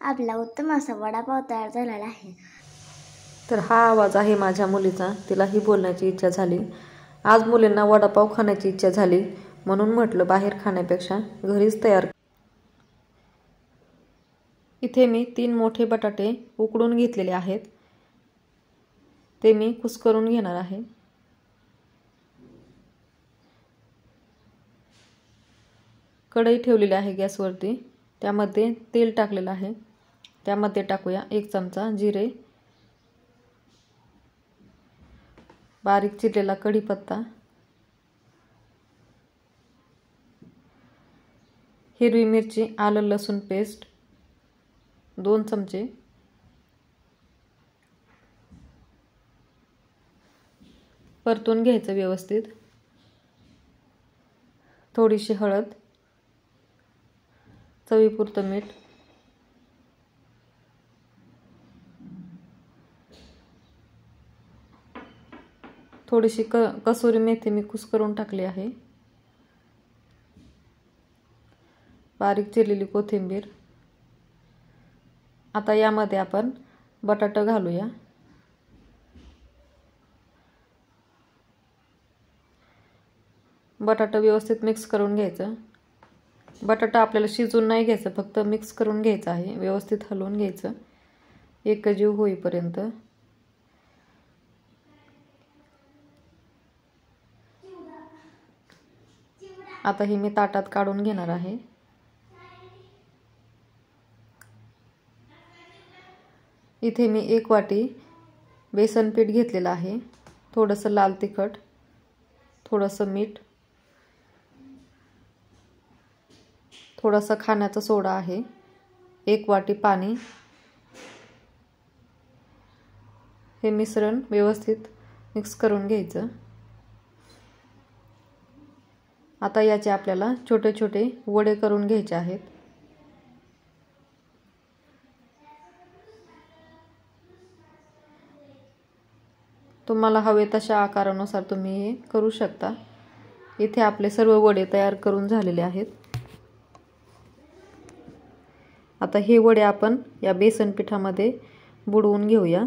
आपला उत्तम असा वडापाव तयार झालेला आहे। तर हा आवाज आहे माझ्या मुलीचा, तिलाही बोलण्याची इच्छा झाली। आज मुलींना वडापाव खाण्याची इच्छा झाली म्हणून म्हटलं बाहेर खाण्यापेक्षा घरीच तयार। इथे मी 3 मोठे बटाटे उकडून घेतलेले आहेत, ते मी कुस्करून घेणार आहे। कढई ठेवलेली आहे गॅसवरती, त्यामध्ये तेल टाकलेलं आहे। त्यामध्ये टाकूया 1 चमचा जिरे, बारीक चिरलेला कढीपत्ता, हिरवी मिरची, आलं लसूण पेस्ट 2 चमचे, परतून घ्यायचं व्यवस्थित। थोडीशी हळद, चवीपुरतं मीठ, थोडीशी कसुरी मेथी मी कुस्करून टाकली आहे, बारीक चिरलेली कोथिंबीर। आता यामध्ये आपण बटाटा घालूया। बटाटा व्यवस्थित मिक्स करून घ्यायचं। बटाटा आपल्याला शिजवून नाही घ्यायचं, फक्त मिक्स करून घ्यायचं आहे, व्यवस्थित हलवून घ्यायचं एकजीव होईपर्यंत। आता हे मी ताटात काढून घेणार आहे। इथे मी 1 वाटी बेसन पीठ घेतलेलं आहे, थोडंसं लाल तिखट, थोडंसं मीठ, थोडासा खाण्याचा सोडा आहे, 1 वाटी पाणी। हे मिश्रण व्यवस्थित मिक्स करून घ्यायचं। आता याचे आपल्याला छोटे छोटे वडे करून घ्यायचे आहेत। तुम्हाला हवे तशा आकारानुसार तुम्ही हे करू शकता। इथे आपले सर्व वडे तयार करून झालेले आहेत। आता हे वडे आपण या बेसन पिठामध्ये बुडवून घेऊया।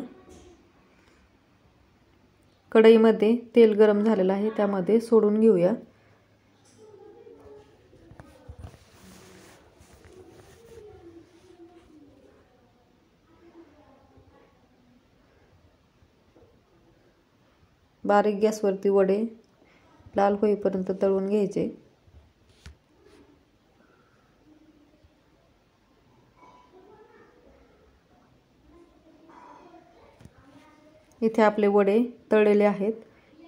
कढईमध्ये तेल गरम झालेलं आहे, त्यामध्ये सोडून घेऊया। बारीक गॅसवरती वडे लाल होईपर्यंत तळून घ्यायचे। इथे आपले वडे तळलेले आहेत,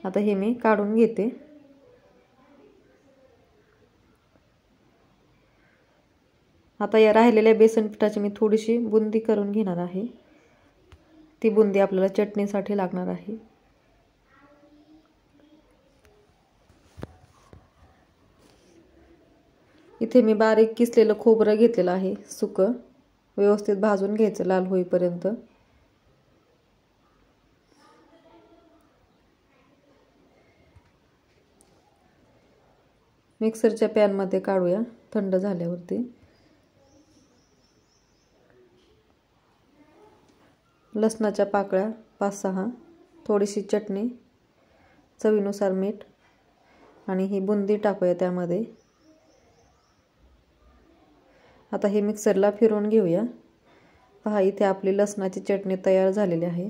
आता हे मी काढून घेते। आता या राहिलेल्या बेसन पिठाची मी थोडीशी बुंदी करून घेणार आहे, ती बुंदी आपल्याला चटणीसाठी लागणार आहे। इथे मी बारीक किसलेलं खोबरं घेतलेलं आहे, सुकं, व्यवस्थित भाजून घ्यायचं लाल होईपर्यंत। मिक्सरच्या पॅनमध्ये काढूया थंड झाल्यावरती। लसणाच्या पाकळ्या 5-6, थोडीशी चटणी, चवीनुसार मीठ आणि ही बुंदी टाकूया त्यामध्ये। आता हे मिक्सरला फिरवून घेऊया। पहा, इथे आपली लसणाची चटणी तयार झालेली आहे।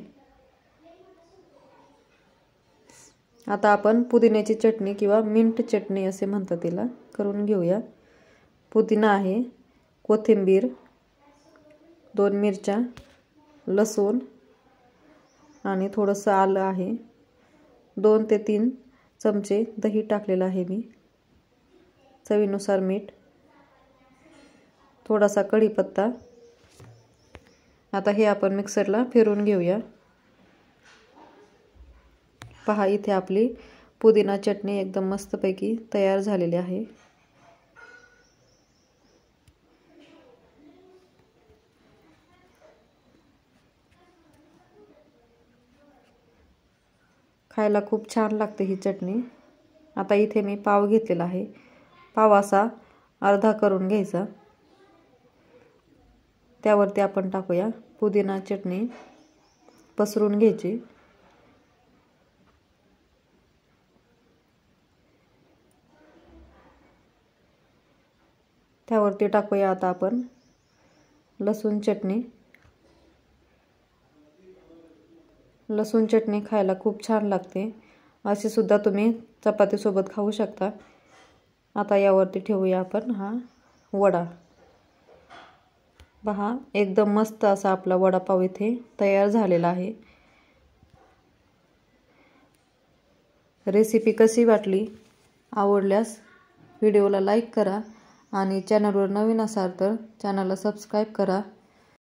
आता आपण पुदिन्याची चटणी किंवा मिंट चटणी असे म्हणतात तिला, करून घेऊया। पुदिना आहे, कोथिंबीर, 2 मिरच्या, लसूण आणि थोडंसं आलं आहे, 2 ते 3 चमचे दही टाकलेलं आहे मी, चवीनुसार मीठ, थोडासा कढीपत्ता। आता हे आपण मिक्सरला फिरवून घेऊया। पहा, इथे आपली पुदिना चटणी एकदम मस्तपैकी तयार झालेली आहे। खायला खूप छान लागते ही चटणी। आता इथे मी पाव घेतलेला आहे, पाव असा अर्धा करून घ्यायचा। त्यावरती आपण टाकूया पुदिना चटणी, पसरून घ्यायची. त्यावरती टाकूया आता आपण लसूण चटणी. लसूण चटणी खायला खूप छान लागते. अशी सुद्धा तुम्ही चपातीसोबत खाऊ शकता. आता यावरती ठेवूया आपण हा वडा. पहा, एकदम मस्त असा आपला वडापाव इथे तयार झालेला आहे. रेसिपी कशी वाटली? आवडल्यास व्हिडिओला लाईक करा आणि चॅनलवर नवीन असाल तर चॅनलला सबस्क्राईब करा.